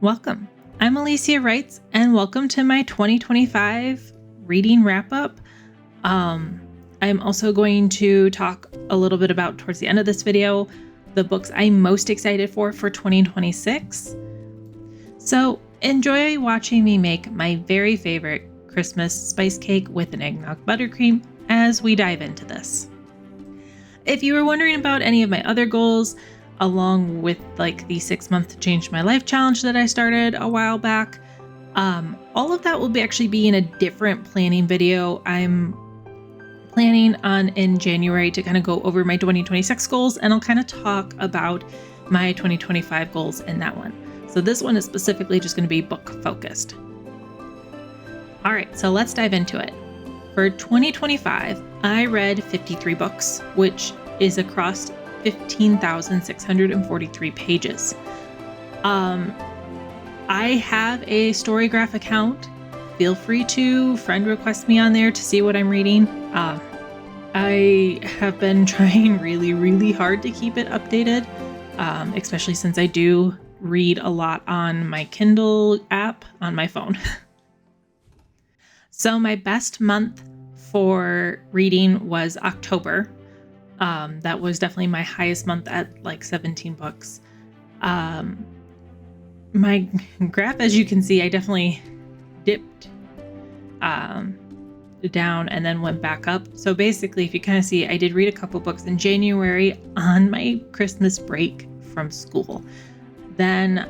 Welcome. I'm Alicia Wrights, and welcome to my 2025 reading wrap-up. I'm also going to talk a little bit about, towards the end of this video, the books I'm most excited for 2026. So enjoy watching me make my very favorite Christmas spice cake with an eggnog buttercream as we dive into this. If you were wondering about any of my other goals, along with like the 6-month Change My Life challenge that I started a while back, all of that will actually be in a different planning video. I'm planning on in January to kind of go over my 2026 goals, and I'll kind of talk about my 2025 goals in that one. So this one is specifically just going to be book focused. All right, so let's dive into it. For 2025, I read 53 books, which is across 15,643 pages. I have a Storygraph account. Feel free to friend request me on there to see what I'm reading. I have been trying really hard to keep it updated, especially since I do read a lot on my Kindle app on my phone. So my best month for reading was October. That was definitely my highest month at like 17 books. My graph, as you can see, I definitely dipped down and then went back up. So basically, if you kind of see, I did read a couple books in January on my Christmas break from school. Then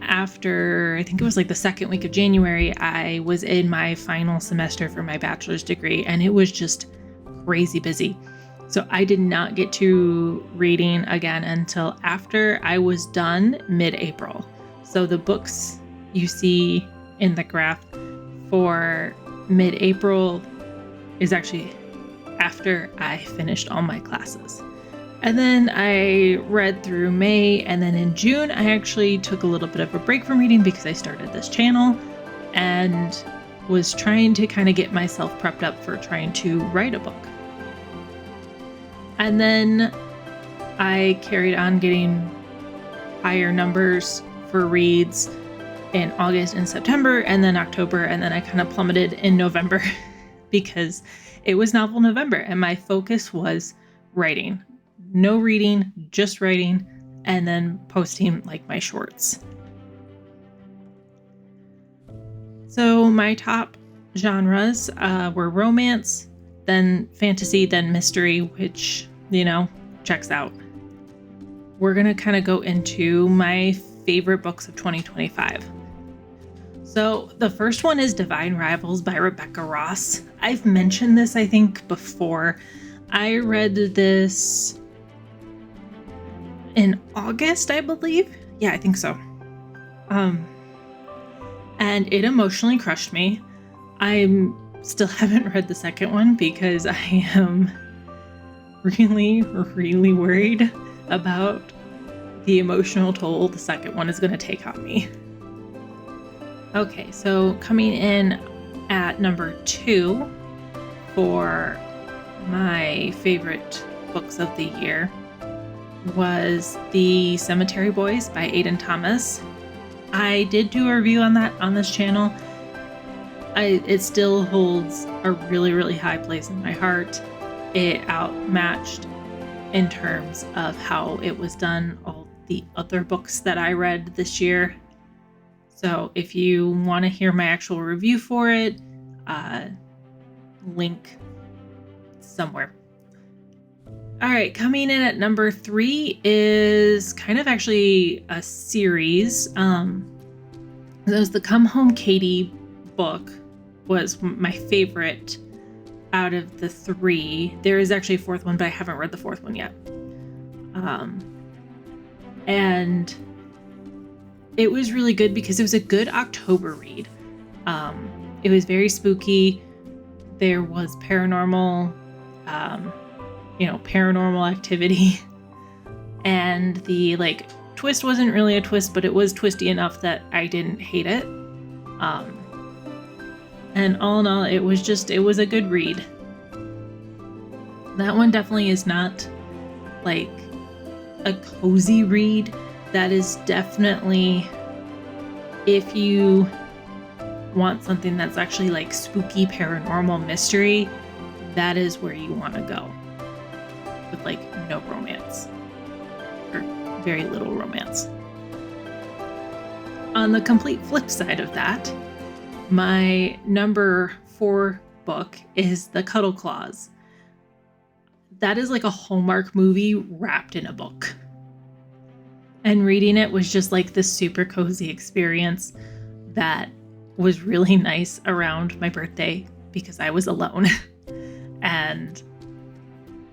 after, I think it was like the second week of January, I was in my final semester for my bachelor's degree, and it was just crazy busy. So I did not get to reading again until after I was done mid-April. So the books you see in the graph for mid-April is actually after I finished all my classes. And then I read through May, and then in June, I actually took a little bit of a break from reading because I started this channel and was trying to kind of get myself prepped up for trying to write a book. And then I carried on getting higher numbers for reads in August and September, and then October, and then I kind of plummeted in November because it was novel November and my focus was writing. No reading, just writing, and then posting like my shorts. So my top genres were romance, then fantasy, then mystery, which, checks out. We're going to kind of go into my favorite books of 2025. So the first one is Divine Rivals by Rebecca Ross. I've mentioned this, I think, before. I read this in August, I believe. Yeah, I think so. And it emotionally crushed me. I still haven't read the second one because I am really worried about the emotional toll the second one is going to take on me. Okay, so coming in at number 2 for my favorite books of the year was The Cemetery Boys by Aiden Thomas. I did do a review on that on this channel. It still holds a really high place in my heart. It outmatched in terms of how it was done all the other books that I read this year. So if you want to hear my actual review for it, link somewhere. All right, coming in at number 3 is kind of actually a series. It was the Come Home Katie book was my favorite out of the 3. There is actually a 4th one, but I haven't read the 4th one yet. And it was really good because it was a good October read. It was very spooky. There was paranormal activity. And the twist wasn't really a twist, but it was twisty enough that I didn't hate it. And all in all, it was a good read. That one definitely is not like a cozy read. That is definitely if you want something that's actually like spooky paranormal mystery, that is where you want to go, with like no romance or very little romance. On the complete flip side of that, my number 4 book is The Cuddle Claws. That is like a Hallmark movie wrapped in a book. And reading it was just like this super cozy experience that was really nice around my birthday because I was alone. And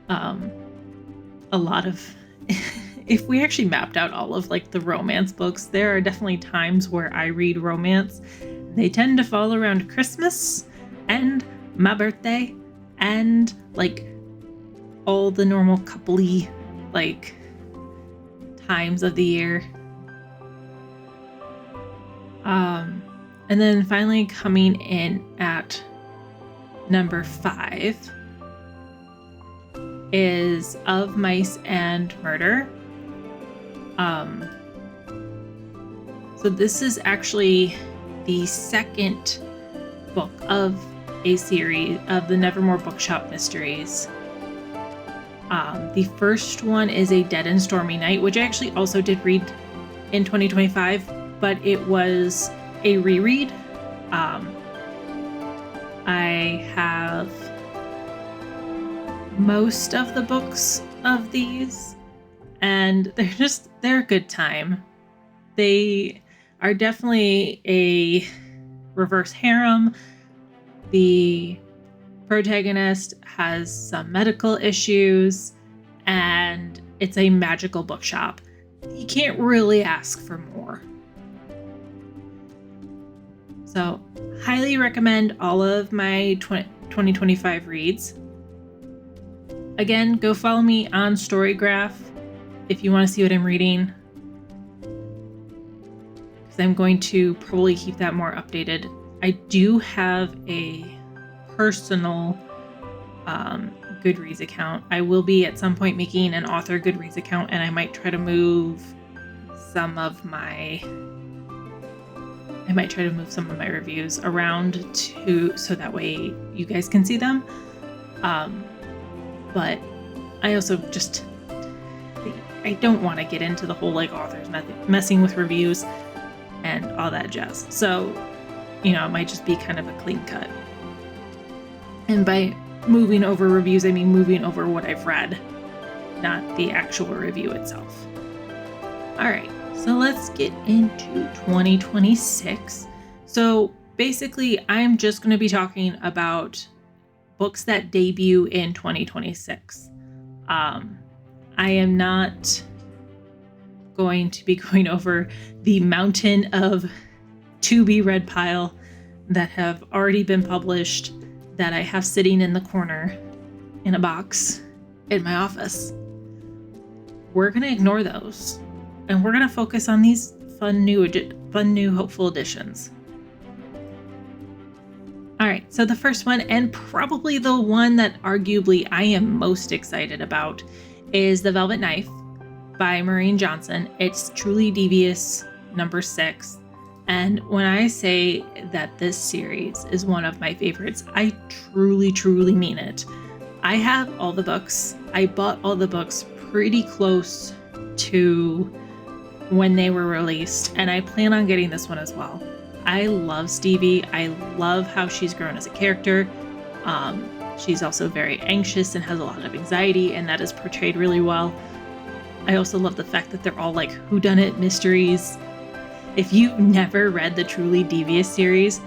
a lot of if we actually mapped out all of like the romance books, there are definitely times where I read romance. They tend to fall around Christmas and my birthday and like all the normal coupley like times of the year. And then finally coming in at number 5 is Of Mice and Murder. So this is actually the second book of a series of the Nevermore Bookshop mysteries. The first one is A Dead and Stormy Night, which I actually also did read in 2025, but it was a reread. I have most of the books of these, and they're a good time. They are definitely a reverse harem. The protagonist has some medical issues, and it's a magical bookshop. You can't really ask for more. So, highly recommend all of my 2025 reads. Again, go follow me on Storygraph if you want to see what I'm reading, because I'm going to probably keep that more updated. I do have a personal Goodreads account. I will be at some point making an author Goodreads account, and I might try to move some of my reviews around so that way you guys can see them. But I also I don't want to get into the whole like authors messing with reviews and all that jazz. So, it might just be kind of a clean cut. And by moving over reviews, I mean moving over what I've read, not the actual review itself. All right, so let's get into 2026. So basically, I'm just going to be talking about books that debut in 2026. I am not going to be going over the mountain of to-be-read pile that have already been published that I have sitting in the corner in a box in my office. We're going to ignore those, and we're going to focus on these fun new hopeful additions. All right, so the first one, and probably the one that arguably I am most excited about, is The Velvet Knife by Maureen Johnson. It's Truly Devious, number 6. And when I say that this series is one of my favorites, I truly, truly mean it. I have all the books. I bought all the books pretty close to when they were released, and I plan on getting this one as well. I love Stevie. I love how she's grown as a character. She's also very anxious and has a lot of anxiety, and that is portrayed really well. I also love the fact that they're all like whodunit mysteries. If you've never read the Truly Devious series,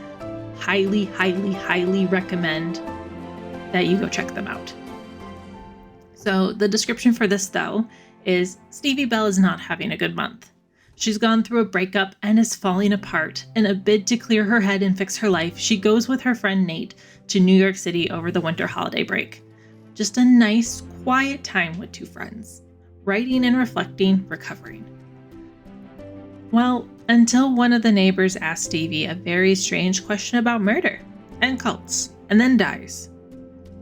highly, highly, highly recommend that you go check them out. So the description for this, though, is Stevie Bell is not having a good month. She's gone through a breakup and is falling apart. In a bid to clear her head and fix her life, she goes with her friend Nate to New York City over the winter holiday break. Just a nice, quiet time with two friends, writing and reflecting, recovering. Well, until one of the neighbors asks Stevie a very strange question about murder and cults, and then dies.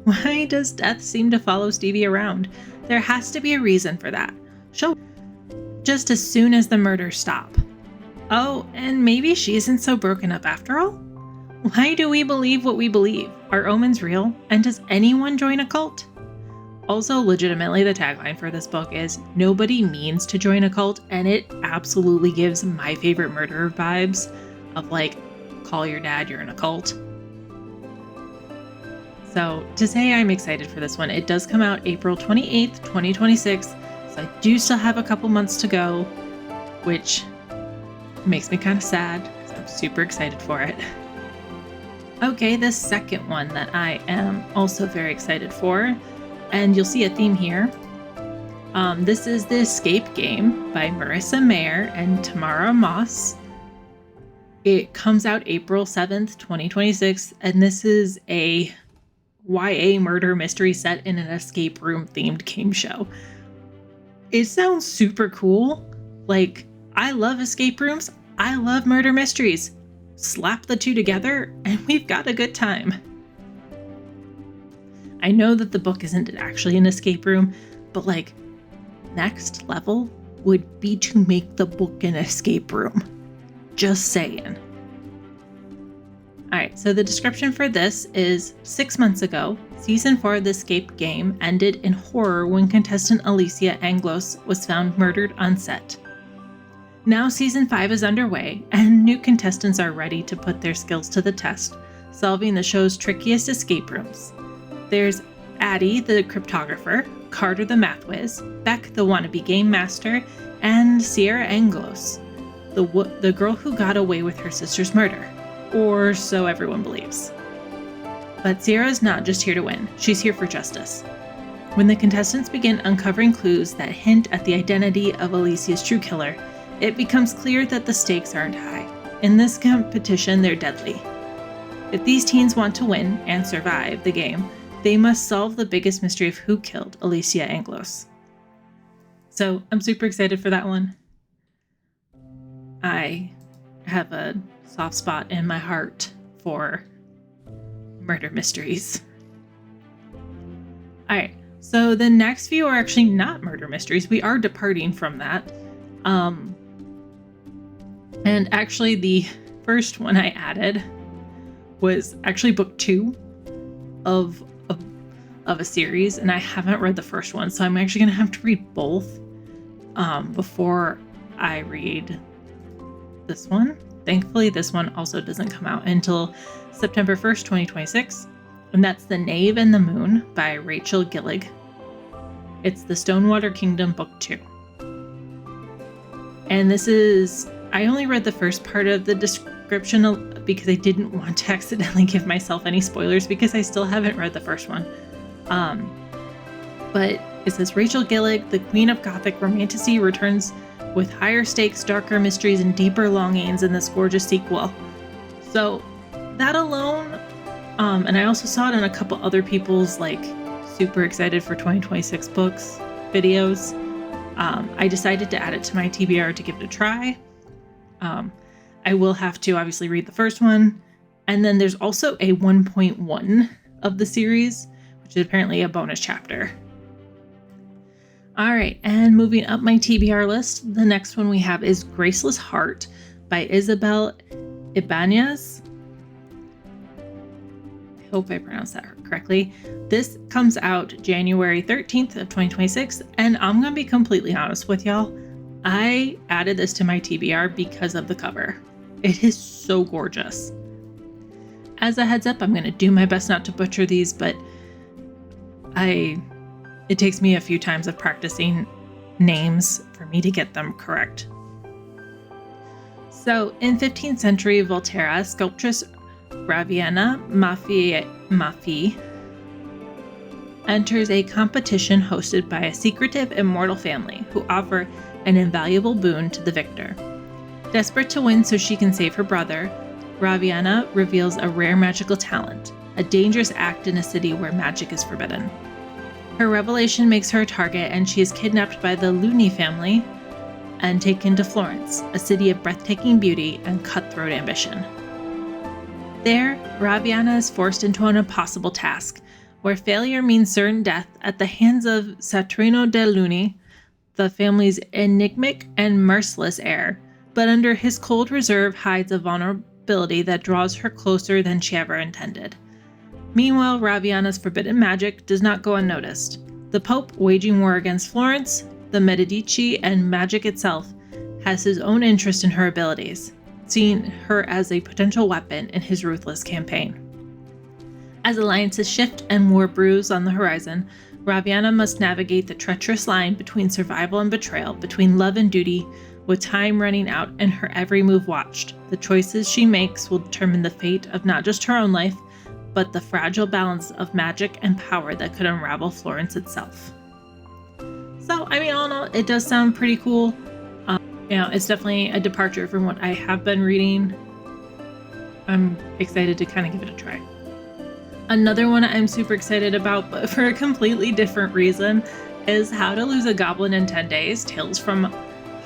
Why does death seem to follow Stevie around? There has to be a reason for that. Just as soon as the murders stop. Oh, and maybe she isn't so broken up after all? Why do we believe what we believe? Are omens real? And does anyone join a cult? Also, legitimately, the tagline for this book is "Nobody means to join a cult," and it absolutely gives my favorite murderer vibes of like, call your dad, you're in a cult. So to say I'm excited for this one, it does come out April 28th, 2026, so I do still have a couple months to go, which makes me kind of sad because I'm super excited for it. Okay, the second one that I am also very excited for, and you'll see a theme here. This is The Escape Game by Marissa Mayer and Tamara Moss. It comes out April 7th, 2026, and this is a YA murder mystery set in an escape room themed game show. It sounds super cool. Like, I love escape rooms. I love murder mysteries. Slap the two together and we've got a good time. I know that the book isn't actually an escape room, but like, next level would be to make the book an escape room. Just saying. Alright, so the description for this is 6 months ago, Season 4 of The Escape Game ended in horror when contestant Alicia Anglos was found murdered on set. Now Season 5 is underway, and new contestants are ready to put their skills to the test, solving the show's trickiest escape rooms. There's Addie, the cryptographer, Carter the math whiz, Beck the wannabe game master, and Sierra Anglos, the girl who got away with her sister's murder. Or so everyone believes. But Sierra's not just here to win, she's here for justice. When the contestants begin uncovering clues that hint at the identity of Alicia's true killer, it becomes clear that the stakes aren't high. In this competition, they're deadly. If these teens want to win and survive the game, they must solve the biggest mystery of who killed Alicia Anglos. So I'm super excited for that one. I have a soft spot in my heart for murder mysteries. Alright, so the next few are actually not murder mysteries. We are departing from that. And actually the first one I added was actually book 2 of a series, and I haven't read the first one, so I'm actually going to have to read both before I read this one. Thankfully, this one also doesn't come out until September 1st, 2026, and that's The Knave and the Moon by Rachel Gillig. It's the Stonewater Kingdom Book 2. And this is, I only read the first part of the description because I didn't want to accidentally give myself any spoilers because I still haven't read the first one. But it says Rachel Gillig, the queen of Gothic romantasy, returns with higher stakes, darker mysteries, and deeper longings in this gorgeous sequel. So that alone, and I also saw it in a couple other people's like super excited for 2026 books videos. I decided to add it to my TBR to give it a try. I will have to obviously read the first one. And then there's also a 1.1 of the series, which is apparently a bonus chapter. All right, and moving up my TBR list, the next one we have is Graceless Heart by Isabel Ibanez. I hope I pronounced that correctly. This comes out January 13th of 2026, and I'm going to be completely honest with y'all. I added this to my TBR because of the cover. It is so gorgeous. As a heads up, I'm going to do my best not to butcher these, but it takes me a few times of practicing names for me to get them correct. So, in 15th century Volterra, sculptress Ravienna Maffei enters a competition hosted by a secretive immortal family who offer an invaluable boon to the victor. Desperate to win so she can save her brother, Ravienna reveals a rare magical talent, a dangerous act in a city where magic is forbidden. Her revelation makes her a target, and she is kidnapped by the Luni family and taken to Florence, a city of breathtaking beauty and cutthroat ambition. There, Ravienna is forced into an impossible task, where failure means certain death at the hands of Saturno de Luni, the family's enigmatic and merciless heir, but under his cold reserve hides a vulnerability that draws her closer than she ever intended. Meanwhile, Raviana's forbidden magic does not go unnoticed. The Pope, waging war against Florence, the Medici, and magic itself, has his own interest in her abilities, seeing her as a potential weapon in his ruthless campaign. As alliances shift and war brews on the horizon, Raviana must navigate the treacherous line between survival and betrayal, between love and duty, with time running out and her every move watched. The choices she makes will determine the fate of not just her own life, but the fragile balance of magic and power that could unravel Florence itself. So, I mean, all in all, it does sound pretty cool. It's definitely a departure from what I have been reading. I'm excited to kind of give it a try. Another one I'm super excited about, but for a completely different reason, is How to Lose a Goblin in 10 Days, Tales from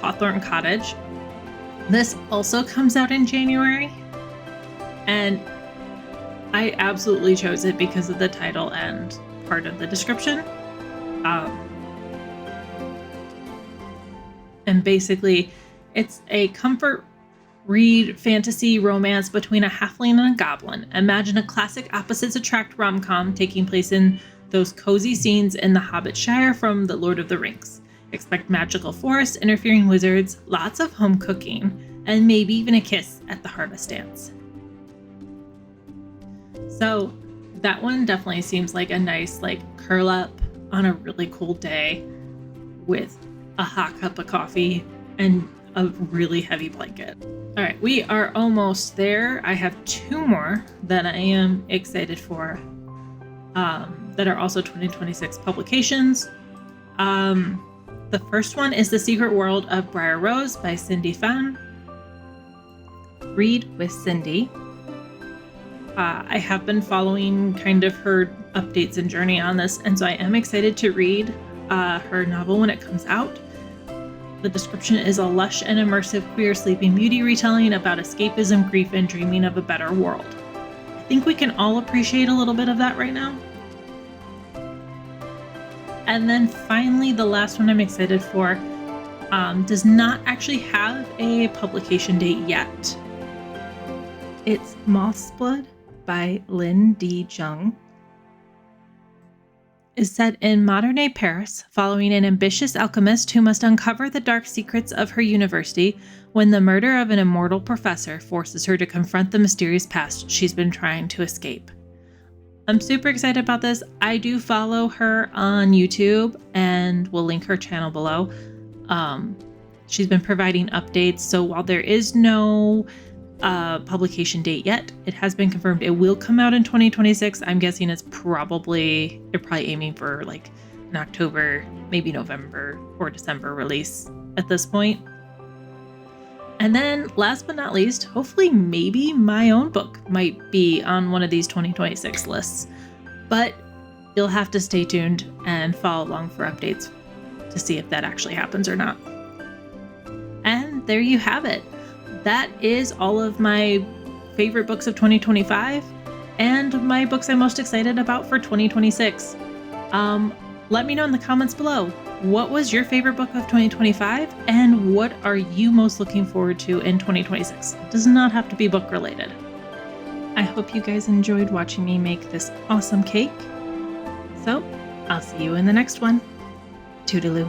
Hawthorne Cottage. This also comes out in January, and I absolutely chose it because of the title and part of the description. And basically, it's a comfort read fantasy romance between a halfling and a goblin. Imagine a classic opposites attract rom-com taking place in those cozy scenes in the Hobbit Shire from The Lord of the Rings. Expect magical forests, interfering wizards, lots of home cooking, and maybe even a kiss at the harvest dance. So that one definitely seems like a nice curl up on a really cool day with a hot cup of coffee and a really heavy blanket. All right, we are almost there. I have 2 more that I am excited for that are also 2026 publications. The first one is The Secret World of Briar Rose by Cindy Fan. Read with Cindy. I have been following kind of her updates and journey on this, and so I am excited to read her novel when it comes out. The description is a lush and immersive queer Sleeping Beauty retelling about escapism, grief, and dreaming of a better world. I think we can all appreciate a little bit of that right now. And then finally, the last one I'm excited for does not actually have a publication date yet. It's Moth's Blood by Lin D. Jung. Is set in modern-day Paris, following an ambitious alchemist who must uncover the dark secrets of her university when the murder of an immortal professor forces her to confront the mysterious past she's been trying to escape. I'm super excited about this. I do follow her on YouTube, and we'll link her channel below. She's been providing updates, so while there is no publication date yet, it has been confirmed it will come out in 2026. I'm guessing they're probably aiming for an October, maybe November or December release at this point. And then last but not least, hopefully maybe my own book might be on one of these 2026 lists, but you'll have to stay tuned and follow along for updates to see if that actually happens or not. And there you have it. That is all of my favorite books of 2025 and my books I'm most excited about for 2026. Let me know in the comments below, what was your favorite book of 2025 and what are you most looking forward to in 2026? It does not have to be book related. I hope you guys enjoyed watching me make this awesome cake. So I'll see you in the next one. Toodaloo.